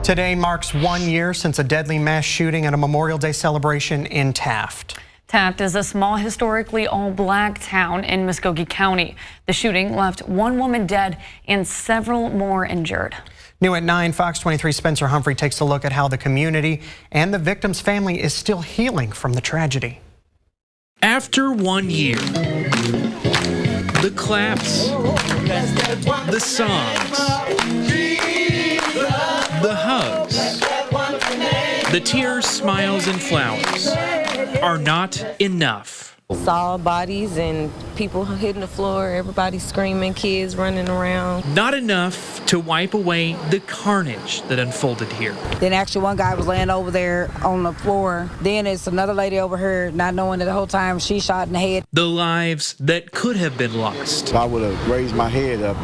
Today marks 1 year since a deadly mass shooting at a Memorial Day celebration in Taft. Taft is a small, historically all-black town in Muskogee County. The shooting left one woman dead and several more injured. New at 9, Fox 23 Spencer Humphrey takes a look at how the community and the victim's family is still healing from the tragedy. After 1 year, the claps, the songs, the hugs, the tears, smiles, and flowers are not enough. Saw bodies and people hitting the floor, everybody screaming, kids running around. Not enough to wipe away the carnage that unfolded here. Then actually one guy was laying over there on the floor. Then it's another lady over here, not knowing that the whole time she shot in the head. The lives that could have been lost. If I would have raised my head up,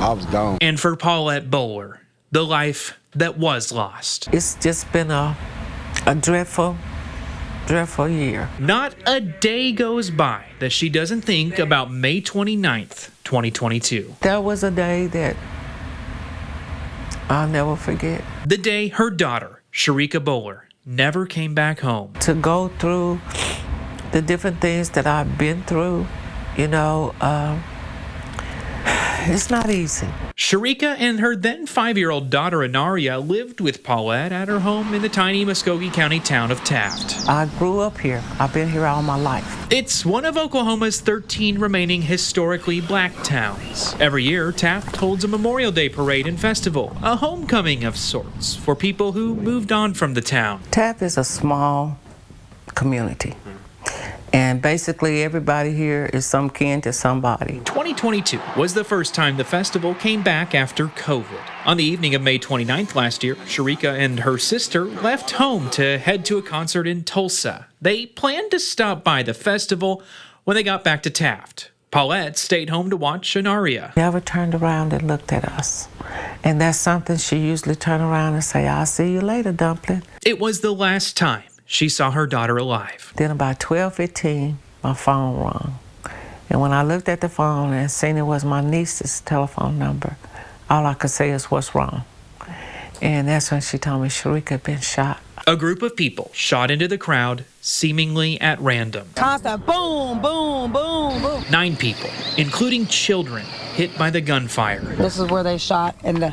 I was gone. And for Paulette Bowler, the life that was lost. It's just been a dreadful year. Not a day goes by that she doesn't think about May 29th, 2022. That was a day that I'll never forget. The day her daughter, Sharika Bowler, never came back home. To go through the different things that I've been through, it's not easy. Sharika and her then 5-year-old daughter, Anaria, lived with Paulette at her home in the tiny Muskogee County town of Taft. I grew up here. I've been here all my life. It's one of Oklahoma's 13 remaining historically black towns. Every year, Taft holds a Memorial Day parade and festival, a homecoming of sorts for people who moved on from the town. Taft is a small community. And basically everybody here is some kin to somebody. 2022 was the first time the festival came back after COVID. On the evening of May 29th last year, Sharika and her sister left home to head to a concert in Tulsa. They planned to stop by the festival when they got back to Taft. Paulette stayed home to watch Anaria. Never turned around and looked at us. And that's something she usually turned around and say, "I'll see you later, Dumpling." It was the last time she saw her daughter alive. Then about 12:15, my phone rang. And when I looked at the phone and seen it was my niece's telephone number, all I could say is, "What's wrong?" And that's when she told me Sharika had been shot. A group of people shot into the crowd, seemingly at random. Constant boom, boom, boom, boom. 9 people, including children, hit by the gunfire. This is where they shot and the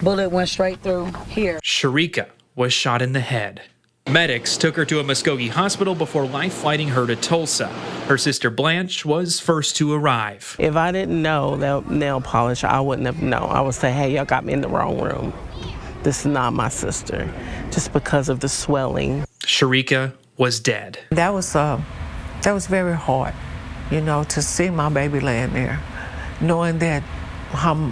bullet went straight through here. Sharika was shot in the head. Medics took her to a Muskogee hospital before life-flighting her to Tulsa. Her sister Blanche was first to arrive. If I didn't know that nail polish, I wouldn't have known. I would say, "Hey, y'all got me in the wrong room. This is not my sister," just because of the swelling. Sharika was dead. That was very hard, to see my baby laying there, knowing that her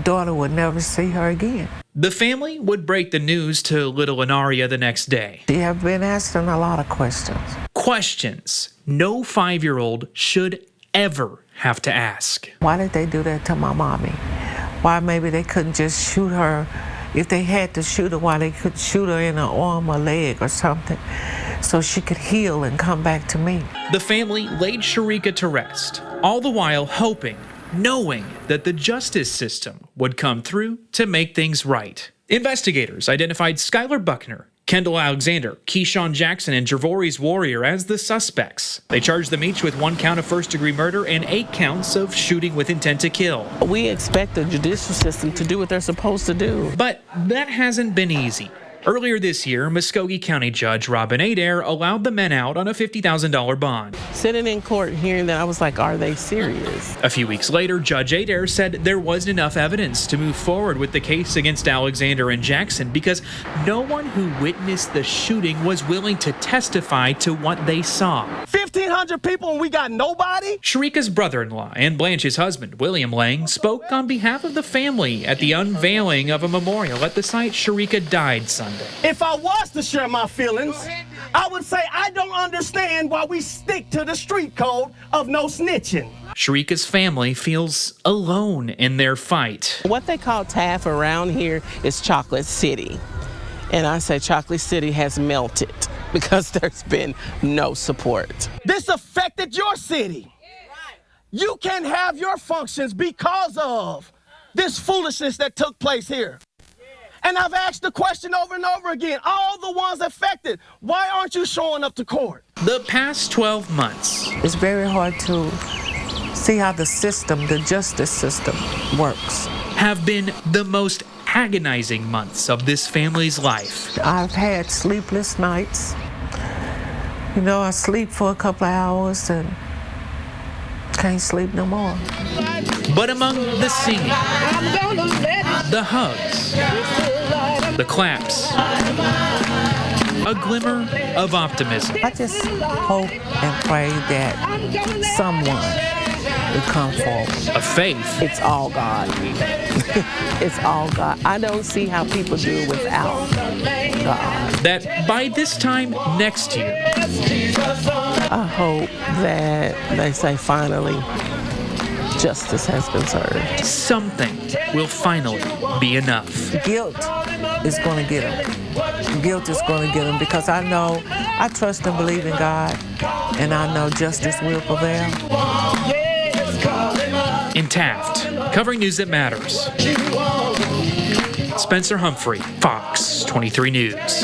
daughter would never see her again. The family would break the news to little Anaria the next day. She have been asking a lot of questions. Questions no 5-year-old should ever have to ask. Why did they do that to my mommy? Why maybe they couldn't just shoot her? If they had to shoot her, why they could shoot her in her arm or leg or something so she could heal and come back to me. The family laid Sharika to rest, all the while hoping, knowing that the justice system would come through to make things right. Investigators identified Skylar Buckner, Kendall Alexander, Keyshawn Jackson, and Jervoris Warrior as the suspects. They charged them each with 1 count of first-degree murder and 8 counts of shooting with intent to kill. We expect the judicial system to do what they're supposed to do. But that hasn't been easy. Earlier this year, Muskogee County Judge Robin Adair allowed the men out on a $50,000 bond. Sitting in court hearing that, I was like, are they serious? A few weeks later, Judge Adair said there wasn't enough evidence to move forward with the case against Alexander and Jackson because no one who witnessed the shooting was willing to testify to what they saw. 1,500 people and we got nobody? Sharika's brother-in-law and Blanche's husband, William Lang, spoke on behalf of the family at the unveiling of a memorial at the site Sharika died Sunday. If I was to share my feelings, I would say I don't understand why we stick to the street code of no snitching. Sharika's family feels alone in their fight. What they call Taft around here is Chocolate City. And I say Chocolate City has melted because there's been no support. This affected your city. You can't have your functions because of this foolishness that took place here. And I've asked the question over and over again, all the ones affected, why aren't you showing up to court? The past 12 months, It's very hard to see how the system, the justice system, works. have been the most agonizing months of this family's life. I've had sleepless nights. You know, I sleep for a couple of hours and can't sleep no more. But among the singing, the hugs, the claps, a glimmer of optimism. I just hope and pray that someone will come forward. A faith It's all God. It's all God. I don't see how people do it without God. that by this time next year, I hope that they say finally justice has been served. something will finally be enough. Guilt is going to get them. Guilt is going to get them because I know, I trust and believe in God, and I know justice will prevail. In Taft, covering news that matters. Spencer Humphrey, Fox 23 News.